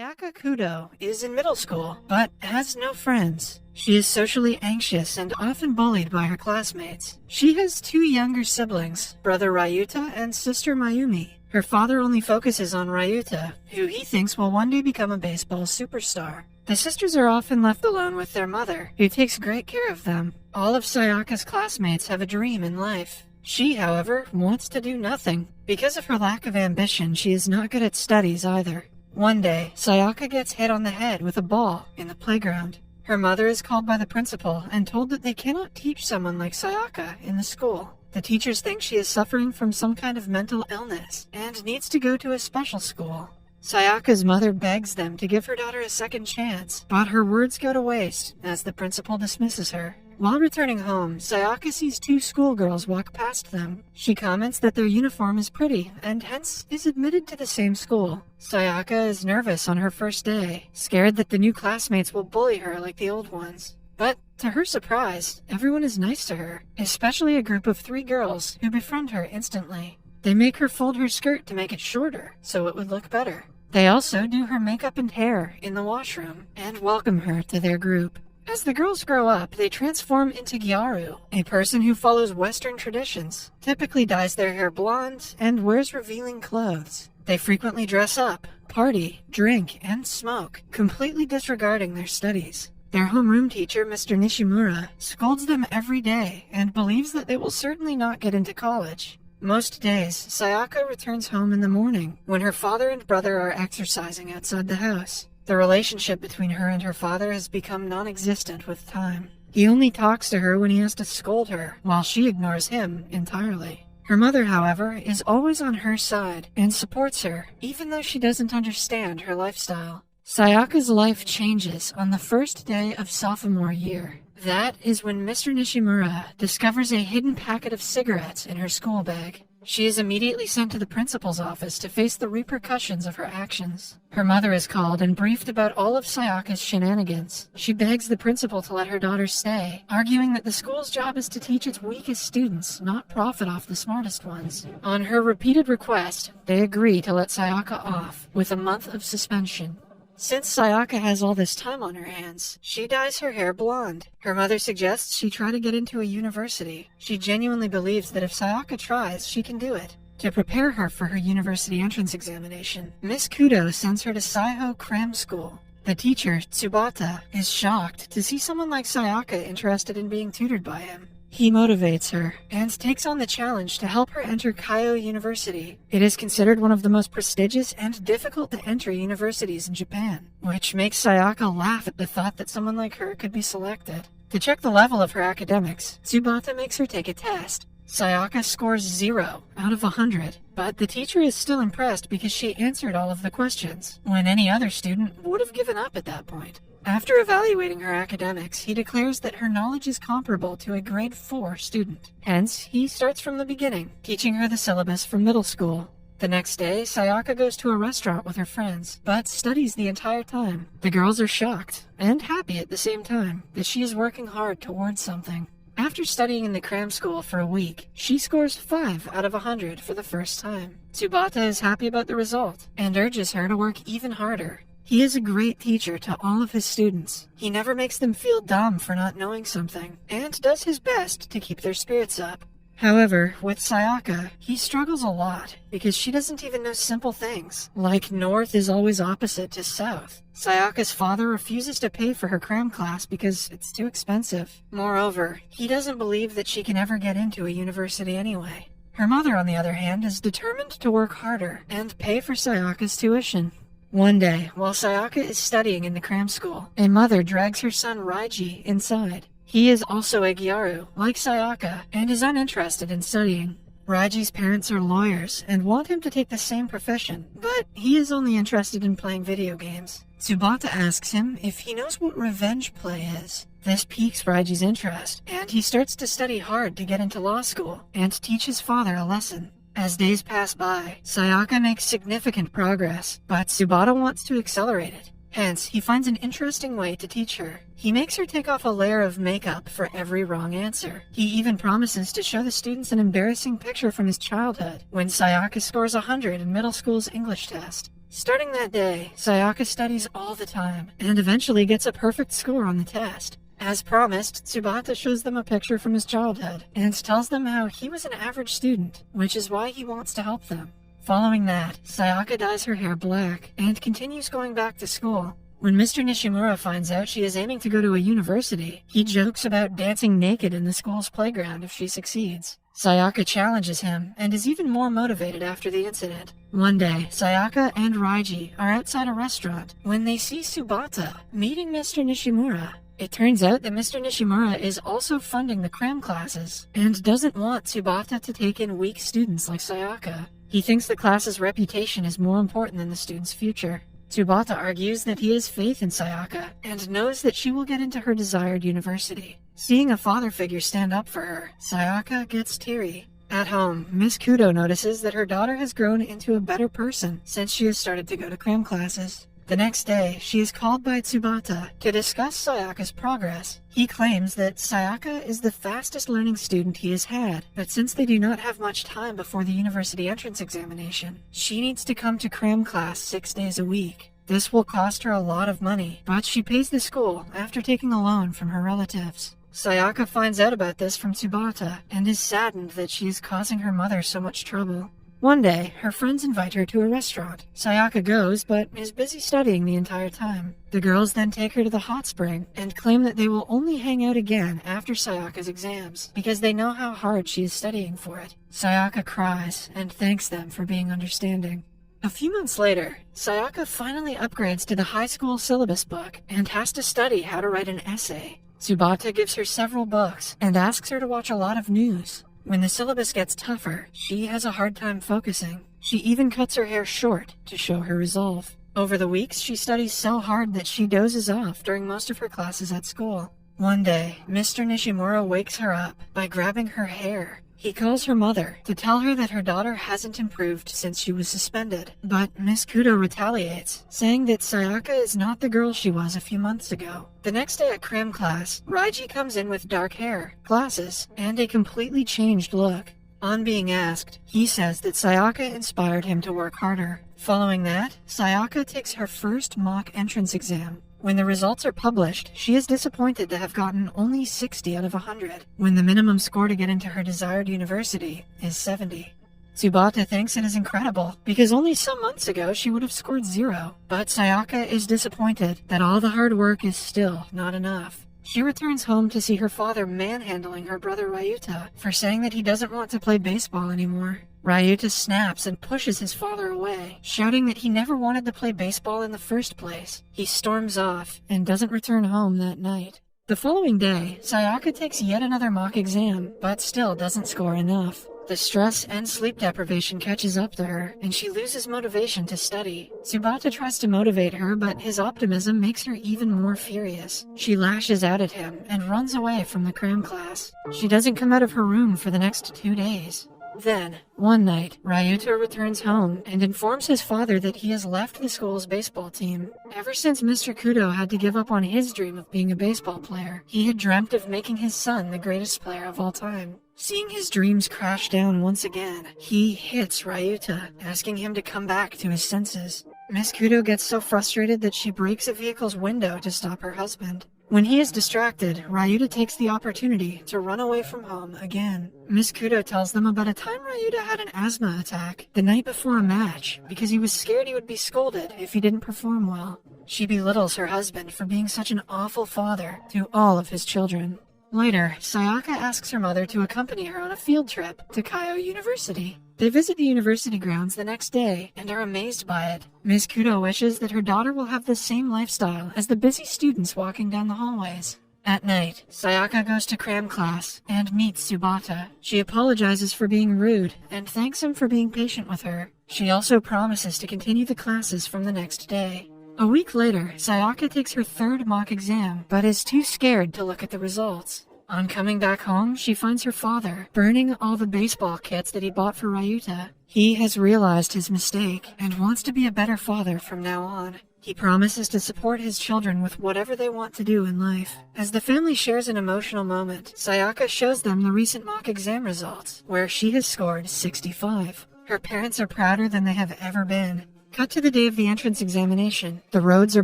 Sayaka Kudo is in middle school, but has no friends. She is socially anxious and often bullied by her classmates. She has two younger siblings, brother Ryuta and sister Mayumi. Her father only focuses on Ryuta, who he thinks will one day become a baseball superstar. The sisters are often left alone with their mother, who takes great care of them. All of Sayaka's classmates have a dream in life. She, however, wants to do nothing. Because of her lack of ambition, she is not good at studies either. One day, Sayaka gets hit on the head with a ball in the playground. Her mother is called by the principal and told that they cannot teach someone like Sayaka in the school. The teachers think she is suffering from some kind of mental illness and needs to go to a special school. Sayaka's mother begs them to give her daughter a second chance, but her words go to waste as the principal dismisses her. While returning home, Sayaka sees two schoolgirls walk past them. She comments that their uniform is pretty, and hence is admitted to the same school. Sayaka is nervous on her first day, scared that the new classmates will bully her like the old ones. But, to her surprise, everyone is nice to her, especially a group of 3 girls who befriend her instantly. They make her fold her skirt to make it shorter, so it would look better. They also do her makeup and hair in the washroom, and welcome her to their group. As the girls grow up, they transform into Gyaru, a person who follows Western traditions, typically dyes their hair blonde, and wears revealing clothes. They frequently dress up, party, drink, and smoke, completely disregarding their studies. Their homeroom teacher, Mr. Nishimura, scolds them every day and believes that they will certainly not get into college. Most days, Sayaka returns home in the morning, when her father and brother are exercising outside the house. The relationship between her and her father has become non-existent with time. He only talks to her when he has to scold her, while she ignores him entirely. Her mother, however, is always on her side and supports her, even though she doesn't understand her lifestyle. Sayaka's life changes on the first day of sophomore year. That is when Mr. Nishimura discovers a hidden packet of cigarettes in her school bag. She is immediately sent to the principal's office to face the repercussions of her actions. Her mother is called and briefed about all of Sayaka's shenanigans. She begs the principal to let her daughter stay, arguing that the school's job is to teach its weakest students, not profit off the smartest ones. On her repeated request, they agree to let Sayaka off with a month of suspension. Since Sayaka has all this time on her hands, she dyes her hair blonde. Her mother suggests she try to get into a university. She genuinely believes that if Sayaka tries, she can do it. To prepare her for her university entrance examination, Miss Kudo sends her to Saiho Cram School. The teacher, Tsubata, is shocked to see someone like Sayaka interested in being tutored by him. He motivates her and takes on the challenge to help her enter Keio University. It is considered one of the most prestigious and difficult to enter universities in Japan, which makes Sayaka laugh at the thought that someone like her could be selected. To check the level of her academics, Tsubata makes her take a test. Sayaka scores 0 out of 100, but the teacher is still impressed because she answered all of the questions, when any other student would have given up at that point. After evaluating her academics, he declares that her knowledge is comparable to a grade 4 student. Hence, he starts from the beginning, teaching her the syllabus from middle school. The next day, Sayaka goes to a restaurant with her friends, but studies the entire time. The girls are shocked, and happy at the same time, that she is working hard towards something. After studying in the cram school for a week, she scores 5 out of 100 for the first time. Tsubata is happy about the result, and urges her to work even harder. He is a great teacher to all of his students. He never makes them feel dumb for not knowing something, and does his best to keep their spirits up. However, with Sayaka, he struggles a lot, because she doesn't even know simple things, like north is always opposite to south. Sayaka's father refuses to pay for her cram class because it's too expensive. Moreover, he doesn't believe that she can ever get into a university anyway. Her mother, on the other hand, is determined to work harder and pay for Sayaka's tuition. One day, while Sayaka is studying in the cram school, a mother drags her son Raiji inside. He is also a Gyaru, like Sayaka, and is uninterested in studying. Raiji's parents are lawyers and want him to take the same profession, but he is only interested in playing video games. Tsubata asks him if he knows what revenge play is. This piques Raiji's interest, and he starts to study hard to get into law school and teach his father a lesson. As days pass by, Sayaka makes significant progress, but Tsubata wants to accelerate it. Hence, he finds an interesting way to teach her. He makes her take off a layer of makeup for every wrong answer. He even promises to show the students an embarrassing picture from his childhood when Sayaka scores 100 in middle school's English test. Starting that day, Sayaka studies all the time and eventually gets a perfect score on the test. As promised, Tsubata shows them a picture from his childhood and tells them how he was an average student, which is why he wants to help them. Following that, Sayaka dyes her hair black and continues going back to school. When Mr. Nishimura finds out she is aiming to go to a university, he jokes about dancing naked in the school's playground if she succeeds. Sayaka challenges him and is even more motivated after the incident. One day, Sayaka and Raiji are outside a restaurant when they see Tsubata meeting Mr. Nishimura. It turns out that Mr. Nishimura is also funding the cram classes and doesn't want Tsubata to take in weak students like Sayaka. He thinks the class's reputation is more important than the student's future. Tsubata argues that he has faith in Sayaka and knows that she will get into her desired university. Seeing a father figure stand up for her, Sayaka gets teary. At home, Miss Kudo notices that her daughter has grown into a better person since she has started to go to cram classes. The next day, she is called by Tsubata to discuss Sayaka's progress. He claims that Sayaka is the fastest learning student he has had, but since they do not have much time before the university entrance examination, she needs to come to cram class 6 days a week. This will cost her a lot of money, but she pays the school after taking a loan from her relatives. Sayaka finds out about this from Tsubata and is saddened that she is causing her mother so much trouble. One day, her friends invite her to a restaurant. Sayaka goes, but is busy studying the entire time. The girls then take her to the hot spring and claim that they will only hang out again after Sayaka's exams, because they know how hard she is studying for it. Sayaka cries and thanks them for being understanding. A few months later, Sayaka finally upgrades to the high school syllabus book and has to study how to write an essay. Tsubata gives her several books and asks her to watch a lot of news. When the syllabus gets tougher, she has a hard time focusing. She even cuts her hair short to show her resolve. Over the weeks, she studies so hard that she dozes off during most of her classes at school. One day, Mr. Nishimura wakes her up by grabbing her hair. He calls her mother to tell her that her daughter hasn't improved since she was suspended. But Miss Kudo retaliates, saying that Sayaka is not the girl she was a few months ago. The next day at cram class, Raiji comes in with dark hair, glasses, and a completely changed look. On being asked, he says that Sayaka inspired him to work harder. Following that, Sayaka takes her first mock entrance exam. When the results are published, she is disappointed to have gotten only 60 out of 100, when the minimum score to get into her desired university is 70. Tsubata thinks it is incredible, because only some months ago she would have scored 0. But Sayaka is disappointed that all the hard work is still not enough. She returns home to see her father manhandling her brother Ryuta for saying that he doesn't want to play baseball anymore. Ryuta snaps and pushes his father away, shouting that he never wanted to play baseball in the first place. He storms off and doesn't return home that night. The following day, Sayaka takes yet another mock exam, but still doesn't score enough. The stress and sleep deprivation catches up to her, and she loses motivation to study. Tsubata tries to motivate her, but his optimism makes her even more furious. She lashes out at him and runs away from the cram class. She doesn't come out of her room for the next 2 days. Then, one night, Ryuta returns home and informs his father that he has left the school's baseball team. Ever since Mr. Kudo had to give up on his dream of being a baseball player, he had dreamt of making his son the greatest player of all time. Seeing his dreams crash down once again, he hits Ryuta, asking him to come back to his senses. Miss Kudo gets so frustrated that she breaks a vehicle's window to stop her husband. When he is distracted, Ryuta takes the opportunity to run away from home again. Miss Kudo tells them about a time Ryuta had an asthma attack the night before a match because he was scared he would be scolded if he didn't perform well. She belittles her husband for being such an awful father to all of his children. Later, Sayaka asks her mother to accompany her on a field trip to Keio University. They visit the university grounds the next day and are amazed by it. Miss Kudo wishes that her daughter will have the same lifestyle as the busy students walking down the hallways. At night, Sayaka goes to cram class and meets Tsubata. She apologizes for being rude and thanks him for being patient with her. She also promises to continue the classes from the next day. A week later, Sayaka takes her third mock exam, but is too scared to look at the results. On coming back home, she finds her father burning all the baseball kits that he bought for Ryuta. He has realized his mistake and wants to be a better father from now on. He promises to support his children with whatever they want to do in life. As the family shares an emotional moment, Sayaka shows them the recent mock exam results, where she has scored 65. Her parents are prouder than they have ever been. Cut to the day of the entrance examination. The roads are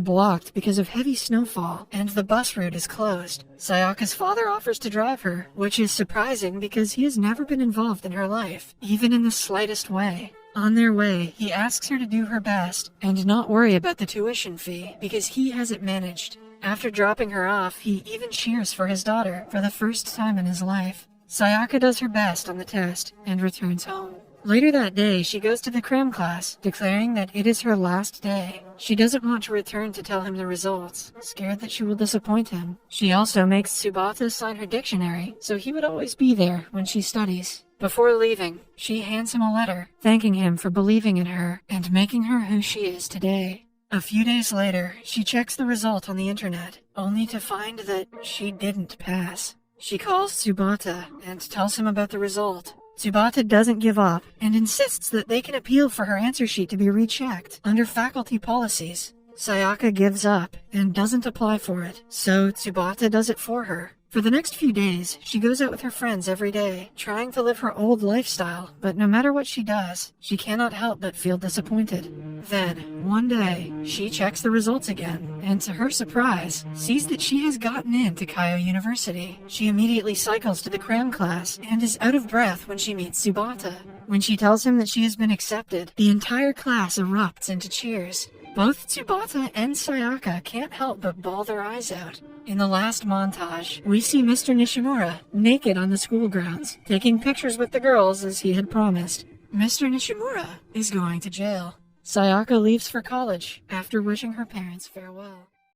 blocked because of heavy snowfall, and the bus route is closed. Sayaka's father offers to drive her, which is surprising because he has never been involved in her life, even in the slightest way. On their way, he asks her to do her best and not worry about the tuition fee because he has it managed. After dropping her off, he even cheers for his daughter for the first time in his life. Sayaka does her best on the test and returns home. Later that day, she goes to the cram class, declaring that it is her last day. She doesn't want to return to tell him the results, scared that she will disappoint him. She also makes Tsubata sign her dictionary, so he would always be there when she studies. Before leaving, she hands him a letter, thanking him for believing in her and making her who she is today. A few days later, she checks the result on the internet, only to find that she didn't pass. She calls Tsubata and tells him about the result. Tsubata doesn't give up and insists that they can appeal for her answer sheet to be rechecked under faculty policies. Sayaka gives up and doesn't apply for it, so Tsubata does it for her. For the next few days, she goes out with her friends every day, trying to live her old lifestyle, but no matter what she does, she cannot help but feel disappointed. Then, one day, she checks the results again, and to her surprise, sees that she has gotten into Keio University. She immediately cycles to the cram class, and is out of breath when she meets Tsubata. When she tells him that she has been accepted, the entire class erupts into cheers. Both Tsubata and Sayaka can't help but bawl their eyes out. In the last montage, we see Mr. Nishimura naked on the school grounds, taking pictures with the girls as he had promised. Mr. Nishimura is going to jail. Sayaka leaves for college after wishing her parents farewell.